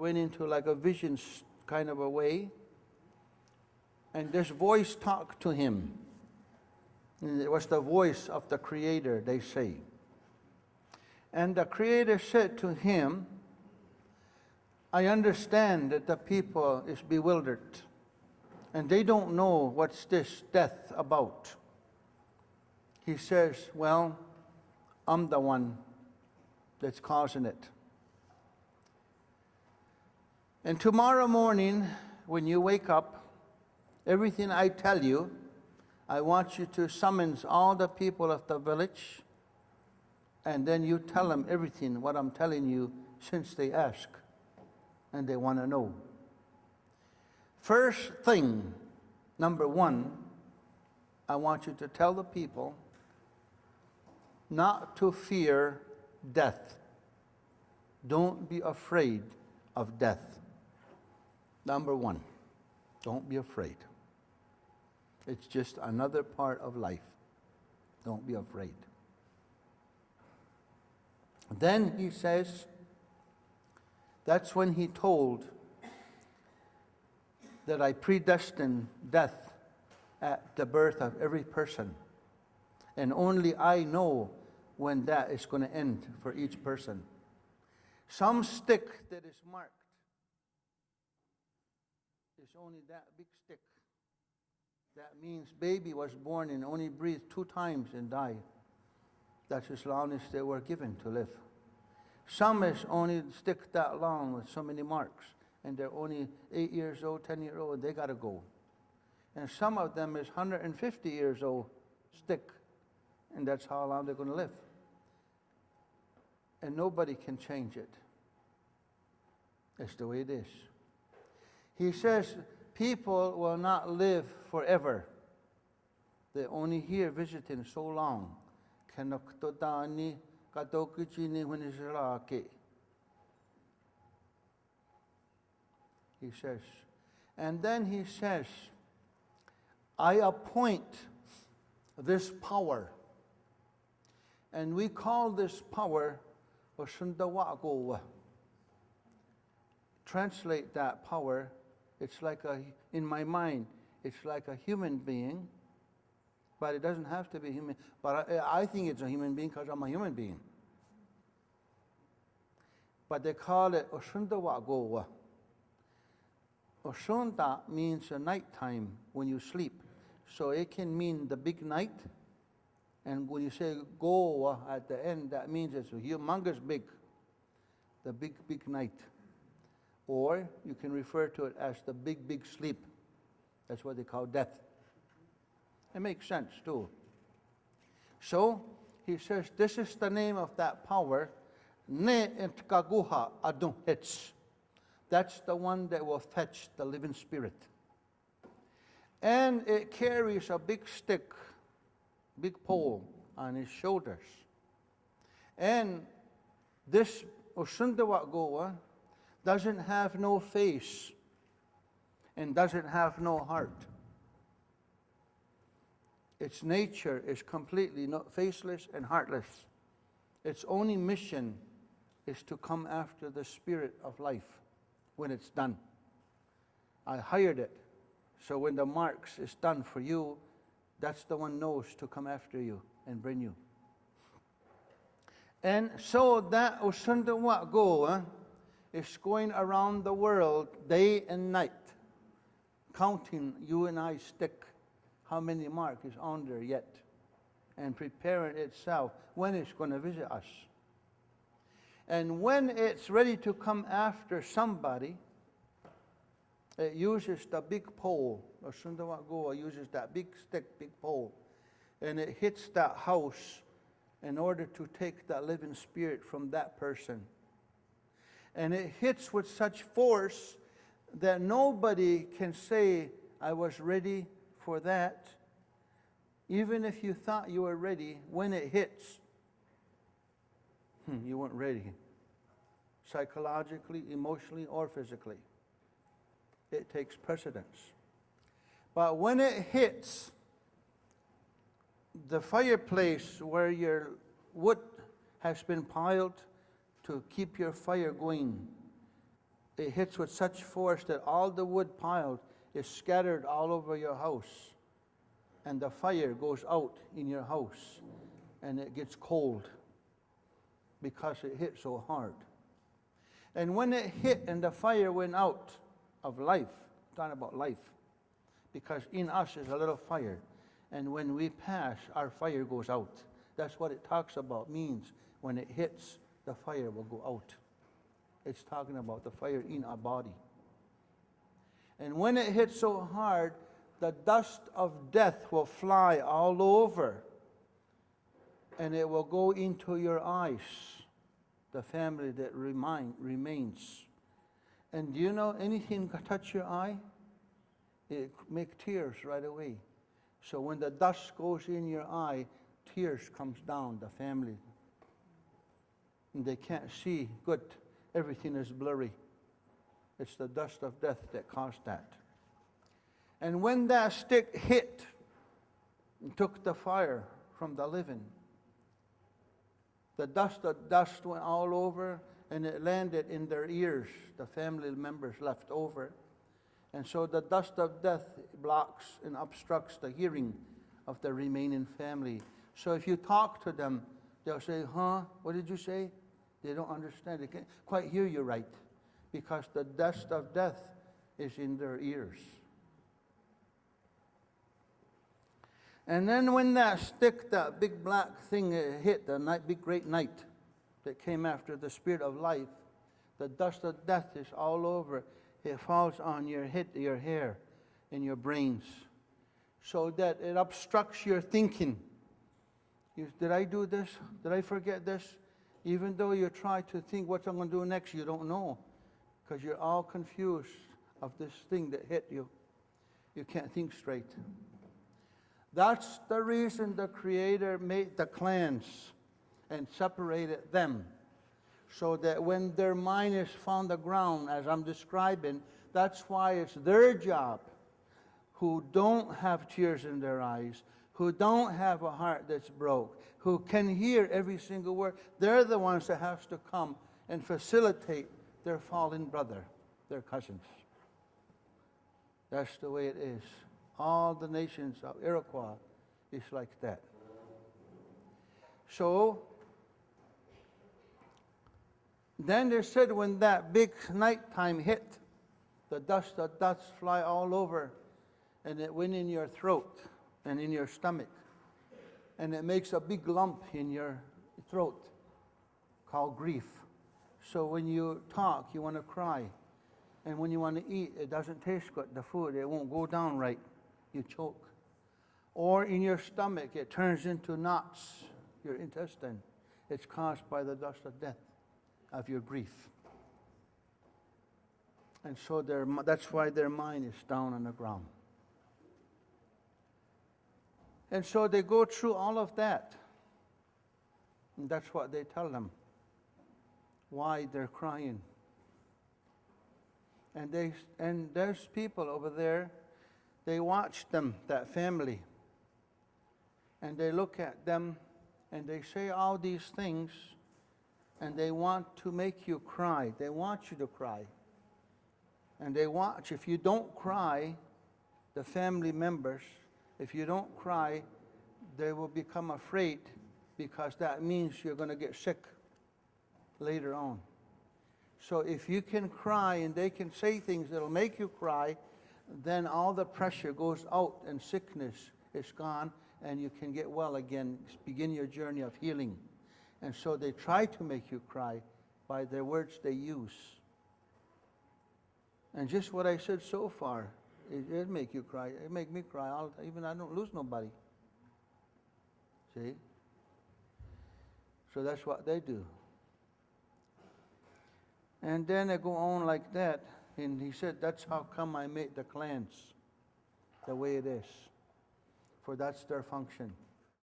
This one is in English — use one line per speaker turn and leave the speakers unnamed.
went into like a vision kind of a way. And this voice talked to him. And it was the voice of the Creator, they say. And the Creator said to him, I understand that the people is bewildered. And they don't know what's this death about. He says, well, I'm the one that's causing it. And tomorrow morning, when you wake up, everything I tell you, I want you to summons all the people of the village, and then you tell them everything, what I'm telling you, since they ask, and they want to know. First thing, number one, I want you to tell the people not to fear death. Don't be afraid of death. Number one, don't be afraid. It's just another part of life. Don't be afraid. Then he says, that's when he told that I predestined death at the birth of every person. And only I know when that is going to end for each person. Some stick that is marked is only that big stick. That means baby was born and only breathed 2 times and died. That's as long as they were given to live. Some is only stick that long with so many marks, and they're only 8 years old, 10-year old, they got to go. And some of them is 150 years old stick, and that's how long they're going to live. And nobody can change it. That's the way it is. He says, people will not live forever. They're only here visiting so long. He says, and then he says, I appoint this power. And we call this power Osundawago. Translate that power. It's like in my mind, it's like a human being, but it doesn't have to be human. But I think it's a human being because I'm a human being. But they call it Osundawago. Osunda means a nighttime when you sleep. So it can mean the big night. And when you say go at the end, that means it's humongous big. The big, big night. Or you can refer to it as the big, big sleep. That's what they call death. It makes sense too. So he says, this is the name of that power. Ne entkaguha adun hits. That's the one that will fetch the living spirit. And it carries a big stick, big pole on his shoulders. And this Osundawagoa doesn't have no face and doesn't have no heart. Its nature is completely faceless and heartless. Its only mission is to come after the spirit of life when it's done. I hired it, so when the marks is done for you, that's the one knows to come after you and bring you. And so that Osundawagoa is going around the world day and night, counting you and I stick how many mark is on there yet, and preparing itself when it's going to visit us. And when it's ready to come after somebody, it uses the big pole. Osundawagoa uses that big stick, big pole, and it hits that house in order to take that living spirit from that person. And it hits with such force that nobody can say, I was ready for that. Even if you thought you were ready, when it hits, you weren't ready. Psychologically, emotionally, or physically. It takes precedence. But when it hits the fireplace where your wood has been piled to keep your fire going, it hits with such force that all the wood piled is scattered all over your house. And the fire goes out in your house. And it gets cold because it hit so hard. And when it hit and the fire went out of life, I'm talking about life, because in us is a little fire. And when we pass, our fire goes out. That's what it talks about, means when it hits, the fire will go out. It's talking about the fire in our body. And when it hits so hard, the dust of death will fly all over. And it will go into your eyes, the family that remains. And do you know anything can touch your eye? It makes tears right away. So when the dust goes in your eye, tears comes down, the family. And they can't see good. Everything is blurry. It's the dust of death that caused that. And when that stick hit and took the fire from the living, the dust went all over, and it landed in their ears, the family members left over. And so the dust of death blocks and obstructs the hearing of the remaining family. So if you talk to them, they'll say, huh, what did you say? They don't understand. They can't quite hear you right, because the dust of death is in their ears. And then when that stick, that big black thing hit, the big great night that came after the spirit of life, the dust of death is all over. It falls on your head, your hair, and your brains, so that it obstructs your thinking. Did I do this? Did I forget this? Even though you try to think what I'm going to do next, you don't know, because you're all confused of this thing that hit you. You can't think straight. That's the reason the Creator made the clans and separated them, so that when their mind is found the ground, as I'm describing, that's why it's their job, who don't have tears in their eyes, who don't have a heart that's broke, who can hear every single word. They're the ones that have to come and facilitate their fallen brother, their cousins. That's the way it is. All the nations of Iroquois is like that. So, then they said when that big nighttime hit, the dust fly all over, and it went in your throat and in your stomach. And it makes a big lump in your throat called grief. So when you talk, you want to cry. And when you want to eat, it doesn't taste good, the food. It won't go down right. You choke. Or in your stomach, it turns into knots, your intestine. It's caused by the dust of death, of your grief. And so that's why their mind is down on the ground. And so they go through all of that. And that's what they tell them, why they're crying. And there's people over there, they watch them, that family, and they look at them, and they say all these things, and they want to make you cry. They want you to cry. And they watch. If you don't cry, the family members, if you don't cry, they will become afraid, because that means you're going to get sick later on. So if you can cry and they can say things that will make you cry, then all the pressure goes out and sickness is gone, and you can get well again, begin your journey of healing. And so they try to make you cry by their words they use. And just what I said so far, it make you cry. It make me cry. Even I don't lose nobody. See? So that's what they do. And then they go on like that. And he said, that's how come I made the clans the way it is. For that's their function.